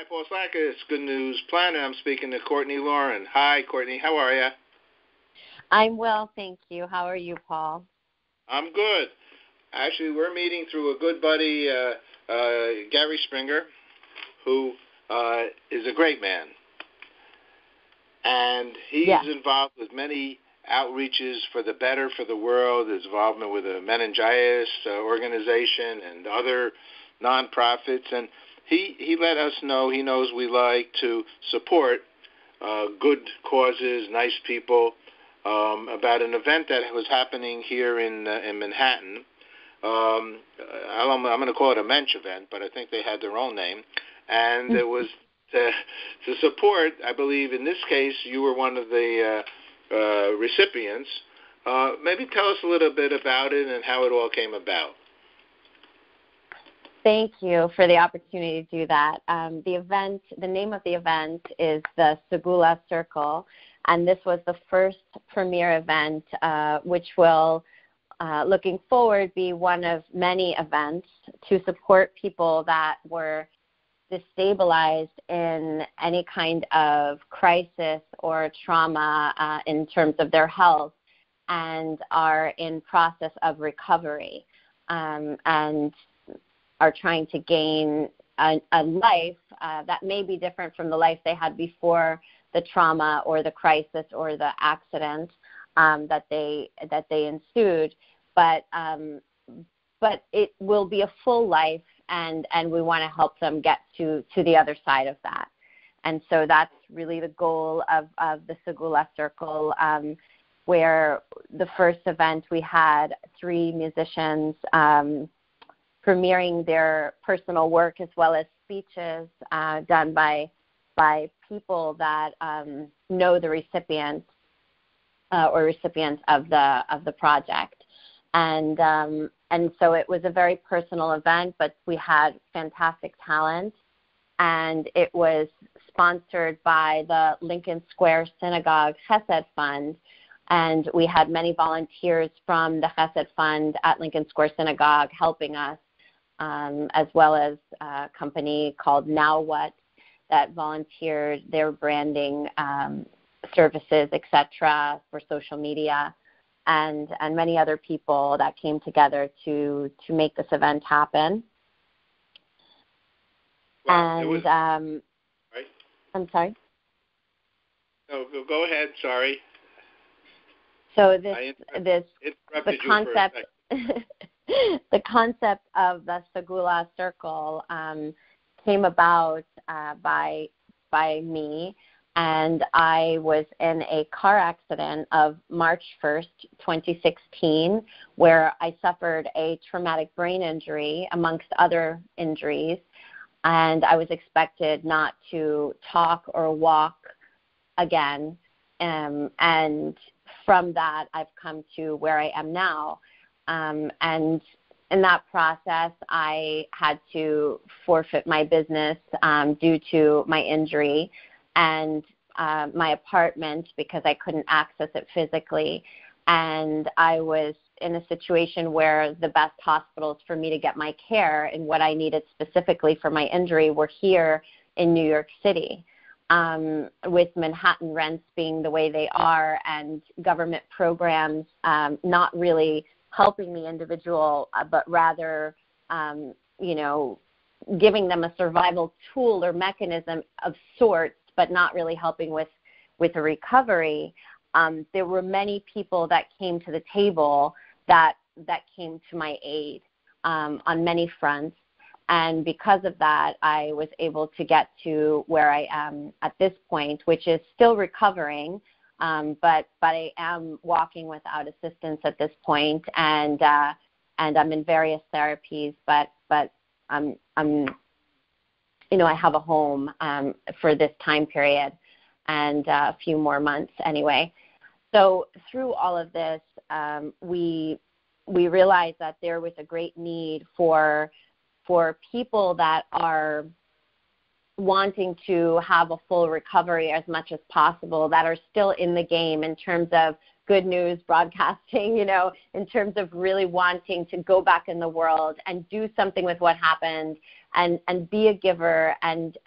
Paul Slackis, Good News Planet. I'm speaking to Cortnie Loren. Hi, Cortnie. How are you? I'm well, thank you. How are you, Paul? I'm good. Actually, we're meeting through a good buddy, Gary Springer, who is a great man. And he's involved with many outreaches for the better for the world, his involvement with the meningitis organization and other nonprofits. And he let us know he knows we like to support good causes, nice people, about an event that was happening here in Manhattan. I'm going to call it a mensch event, but I think they had their own name. And it was to support, I believe in this case, you were one of the recipients. Maybe tell us a little bit about it and how it all came about. Thank you for the opportunity to do that. The name of the event is the Segula Circle, and this was the first premier event, which will, looking forward, be one of many events to support people that were destabilized in any kind of crisis or trauma in terms of their health and are in process of recovery and are trying to gain a life that may be different from the life they had before the trauma or the crisis or the accident that they ensued, but it will be a full life, and we want to help them get to the other side of that. And so that's really the goal of the Segula Circle, where the first event we had 3 musicians premiering their personal work as well as speeches done by people that know the recipients or recipients of the project. And so it was a very personal event, but we had fantastic talent, and it was sponsored by the Lincoln Square Synogogue Chesed Fund, and we had many volunteers from the Chesed Fund at Lincoln Square Synagogue helping us, as well as a company called Now What that volunteered their branding services, etc., for social media. And many other people that came together to make this event happen. Well, and right? I'm sorry? No, go ahead. Sorry. So the concept the concept of the Segula Circle came about by me. And I was in a car accident of March 1st, 2016, where I suffered a traumatic brain injury, amongst other injuries, and I was expected not to talk or walk again. And from that, I've come to where I am now. And in that process, I had to forfeit my business due to my injury, and my apartment because I couldn't access it physically. And I was in a situation where the best hospitals for me to get my care and what I needed specifically for my injury were here in New York City. With Manhattan rents being the way they are and government programs not really helping the individual, but rather, giving them a survival tool or mechanism of sorts, but not really helping with a recovery. There were many people that came to the table that came to my aid on many fronts. And because of that, I was able to get to where I am at this point, which is still recovering, but I am walking without assistance at this point, and I'm in various therapies, but I'm I have a home for this time period and a few more months anyway. So through all of this, we realized that there was a great need for people that are wanting to have a full recovery as much as possible, that are still in the game in terms of good news broadcasting, in terms of really wanting to go back in the world and do something with what happened and be a giver and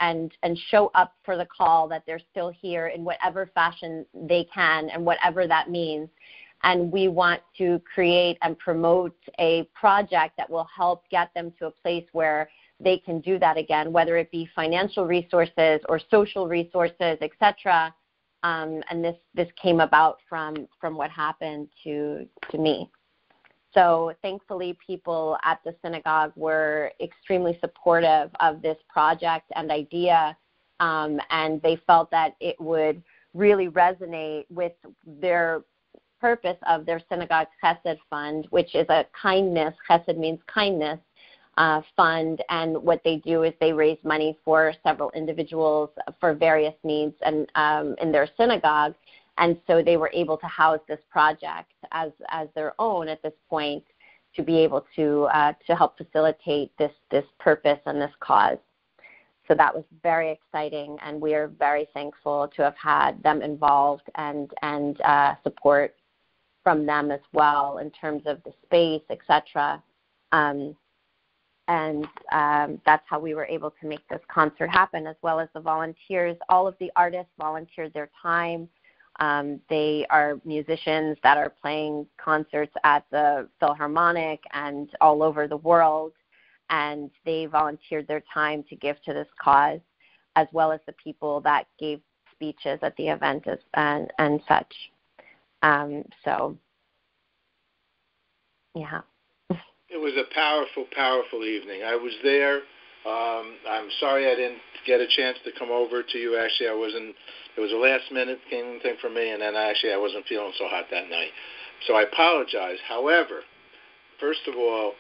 show up for the call that they're still here in whatever fashion they can and whatever that means. And we want to create and promote a project that will help get them to a place where they can do that again, whether it be financial resources or social resources, etc. And this came about from what happened to me. So thankfully, people at the synagogue were extremely supportive of this project and idea, and they felt that it would really resonate with their purpose of their synagogue chesed fund, which is a kindness, chesed means kindness, fund, and what they do is they raise money for several individuals for various needs and in their synagogue, and so they were able to house this project as their own at this point to be able to help facilitate this purpose and this cause. So that was very exciting, and we are very thankful to have had them involved and support from them as well in terms of the space, etc. And that's how we were able to make this concert happen, as well as the volunteers. All of the artists volunteered their time. They are musicians that are playing concerts at the Philharmonic and all over the world, and they volunteered their time to give to this cause, as well as the people that gave speeches at the event and such. So, yeah. It was a powerful, powerful evening. I was there. I'm sorry I didn't get a chance to come over to you. Actually, I wasn't. It was a last-minute thing for me, and then I wasn't feeling so hot that night. So I apologize. However, first of all,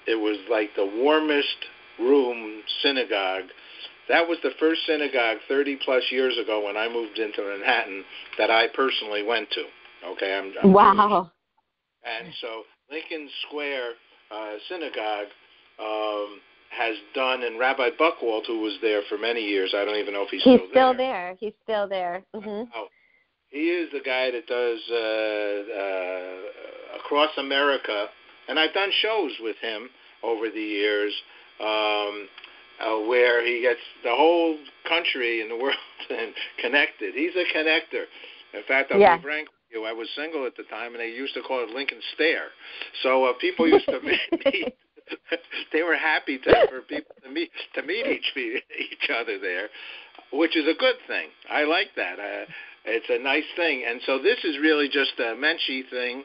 it was like the warmest room synagogue. That was the first synagogue 30-plus years ago when I moved into Manhattan that I personally went to. Okay, I'm wow. Jewish. And so Lincoln Square Synagogue has done, and Rabbi Buchwald, who was there for many years, I don't even know if he's still there. He's still there. Mm-hmm. He is the guy that does across America, and I've done shows with him over the years where he gets the whole country and the world connected. He's a connector. In fact, I'll be frank with you, I was single at the time, and they used to call it Lincoln Stare. So people used to meet. They were happy for people to meet each other there, which is a good thing. I like that. It's a nice thing. And so this is really just a Menchie thing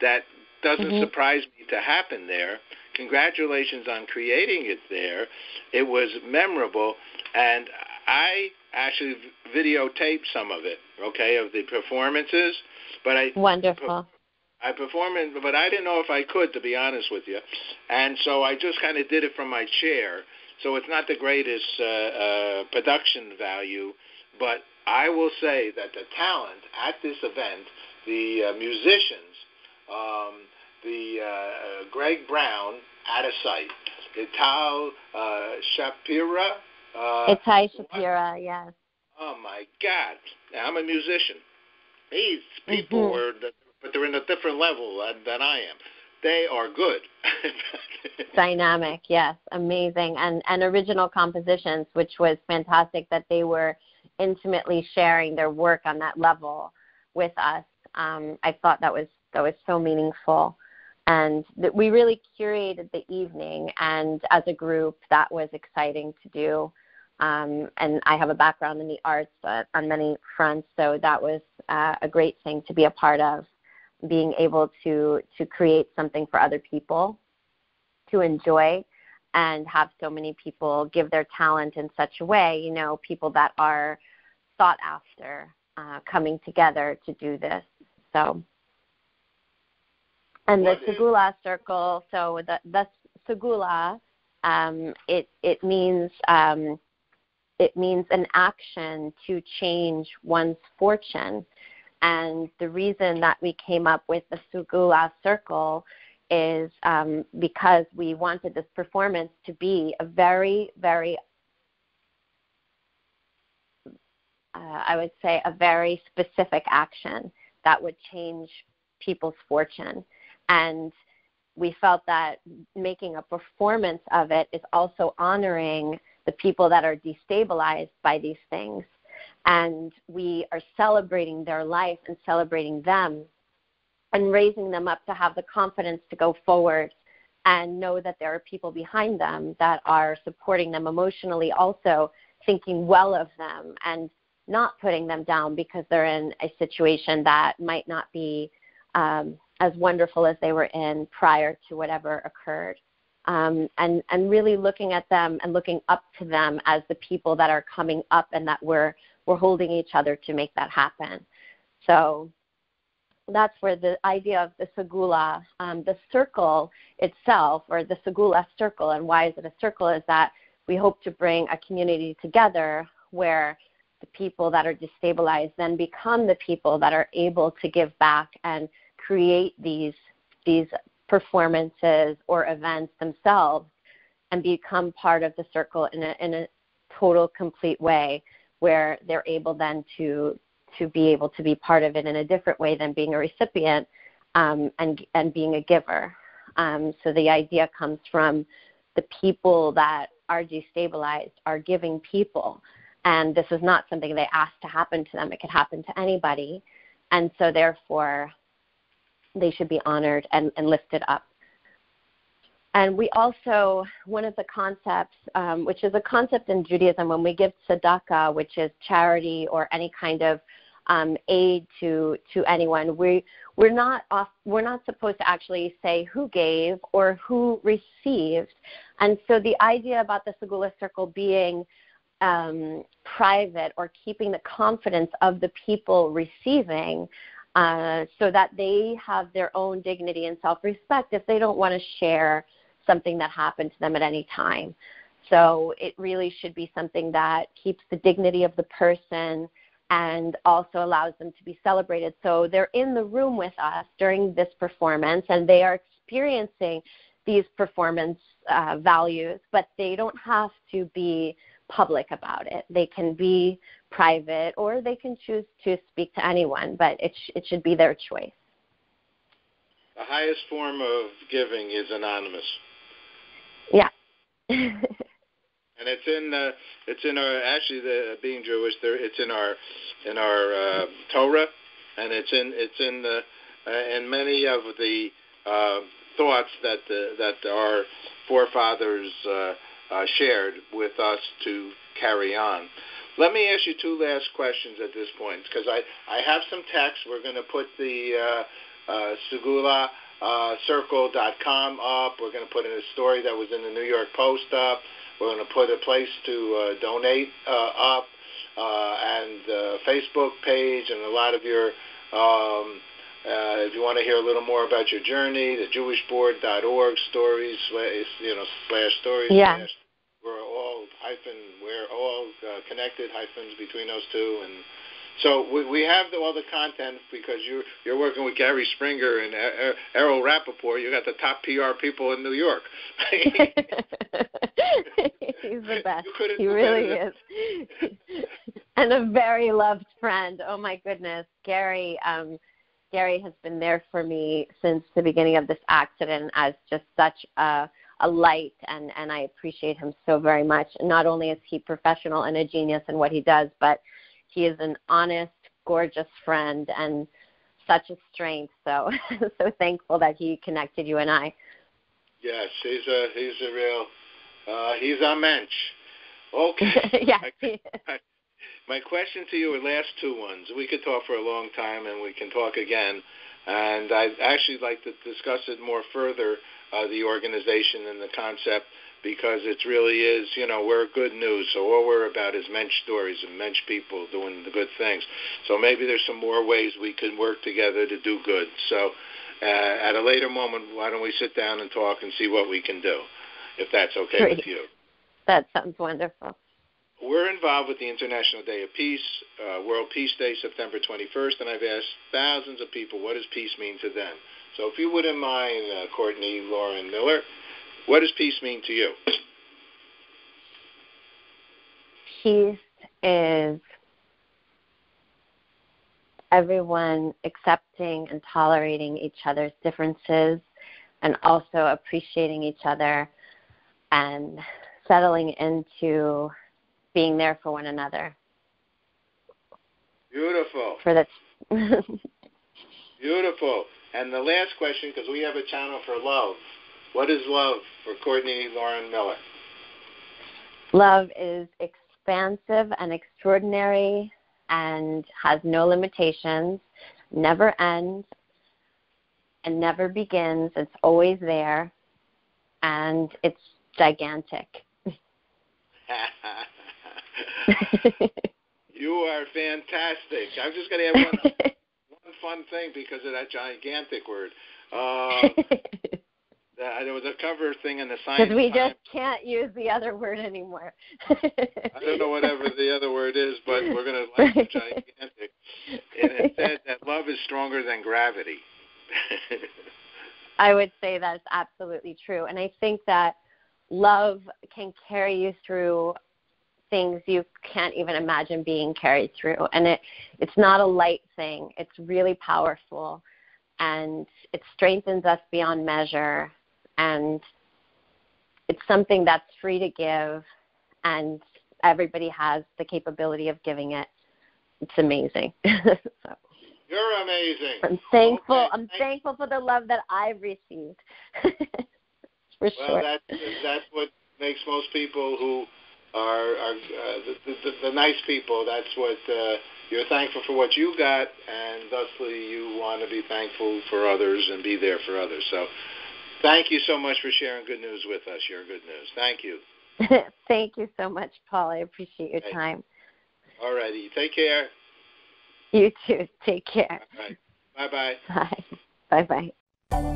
that doesn't surprise me to happen there. Congratulations on creating it there. It was memorable, and I actually videotaped some of it, of the performances. But Wonderful. I performed it, but I didn't know if I could, to be honest with you. And so I just kind of did it from my chair. So it's not the greatest production value, but I will say that the talent at this event, the musicians, Greg Brown, out of sight. Itai Shapira. Itai Shapira, yes. Oh, my God. Now, I'm a musician. These people were, but they're in a different level than I am. They are good. Dynamic, yes. Amazing. And original compositions, which was fantastic that they were intimately sharing their work on that level with us. I thought that was so meaningful. And we really curated the evening, and as a group, that was exciting to do. And I have a background in the arts on many fronts, so that was a great thing to be a part of, being able to create something for other people to enjoy and have so many people give their talent in such a way, people that are sought after coming together to do this. So. And the Segula circle, so the Segula, it means an action to change one's fortune. And the reason that we came up with the Segula circle is because we wanted this performance to be a very, very, I would say, a very specific action that would change people's fortune. And we felt that making a performance of it is also honoring the people that are destabilized by these things. And we are celebrating their life and celebrating them and raising them up to have the confidence to go forward and know that there are people behind them that are supporting them emotionally, also thinking well of them and not putting them down because they're in a situation that might not be as wonderful as they were in prior to whatever occurred. And really looking at them and looking up to them as the people that are coming up and that we're holding each other to make that happen. So that's where the idea of the Segula, the circle itself, or the Segula circle, and why is it a circle, is that we hope to bring a community together where the people that are destabilized then become the people that are able to give back and create these performances or events themselves and become part of the circle in a total, complete way, where they're able then to be able to be part of it in a different way than being a recipient and being a giver. So the idea comes from the people that are destabilized are giving people. And this is not something they ask to happen to them. It could happen to anybody. And so therefore, they should be honored and lifted up. And we also, one of the concepts, which is a concept in Judaism, when we give tzedakah, which is charity or any kind of aid to anyone, we're not supposed to actually say who gave or who received. And so the idea about the Segula circle being private, or keeping the confidence of the people receiving, so that they have their own dignity and self-respect if they don't want to share something that happened to them at any time. So it really should be something that keeps the dignity of the person and also allows them to be celebrated. So they're in the room with us during this performance, and they are experiencing these performance values, but they don't have to be public about it. They can be private, or they can choose to speak to anyone, but it should be their choice. The highest form of giving is anonymous. Yeah. And it's in our, actually, being Jewish, it's in our Torah, and it's in many of the thoughts that our forefathers shared with us to carry on. Let me ask you two last questions at this point, because I have some text. We're going to put the Segula circle.com up. We're going to put in a story that was in the New York Post up. We're going to put a place to donate up, and Facebook page, and a lot of your, if you want to hear a little more about your journey, the jewishboard.org stories, / stories. Yeah. We're all connected, hyphens between those two, and so we have all the content, because you're working with Gary Springer and Errol Rappaport. You got the top PR people in New York. He's the best. He really is. And a very loved friend. Oh my goodness, Gary has been there for me since the beginning of this accident as just such a light, and I appreciate him so very much. Not only is he professional and a genius in what he does, but he is an honest, gorgeous friend and such a strength. So so thankful that he connected you and I. Yes, he's a real, he's a mensch. Okay. Yes. My question to you are last two ones. We could talk for a long time, and we can talk again. And I'd actually like to discuss it more further, the organization and the concept, because it really is, we're good news. So all we're about is mensch stories and mensch people doing the good things. So maybe there's some more ways we can work together to do good. So at a later moment, why don't we sit down and talk and see what we can do, if that's okay Great. with you. That sounds wonderful. We're involved with the International Day of Peace, World Peace Day, September 21st, and I've asked thousands of people, what does peace mean to them? So if you wouldn't mind, Cortnie Loren Miller, what does peace mean to you? Peace is everyone accepting and tolerating each other's differences and also appreciating each other and settling into being there for one another. Beautiful. For the Beautiful. And the last question, because we have a channel for love. What is love for Cortnie Loren Miller? Love is expansive and extraordinary and has no limitations, never ends, and never begins. It's always there, and it's gigantic. You are fantastic. I'm just going to have one fun thing because of that gigantic word. There was a cover thing in the Science Because we Times. just can't use the other word anymore. I don't know whatever the other word is, but we're going to like the gigantic. And it said that love is stronger than gravity. I would say that's absolutely true. And I think that love can carry you through things you can't even imagine being carried through. And it's not a light thing. It's really powerful. And it strengthens us beyond measure. And it's something that's free to give. And everybody has the capability of giving it. It's amazing. So. You're amazing. I'm thankful. Okay. I'm thankful for the love that I've received. For well, sure. That's what makes most people who are the nice people. That's what you're thankful for what you got, and thusly you want to be thankful for others and be there for others. So, thank you so much for sharing good news with us. Your good news. Thank you. Thank you so much, Paul. I appreciate your time. All righty. Take care. You too. Take care. All right. Bye-bye. Bye. Bye-bye.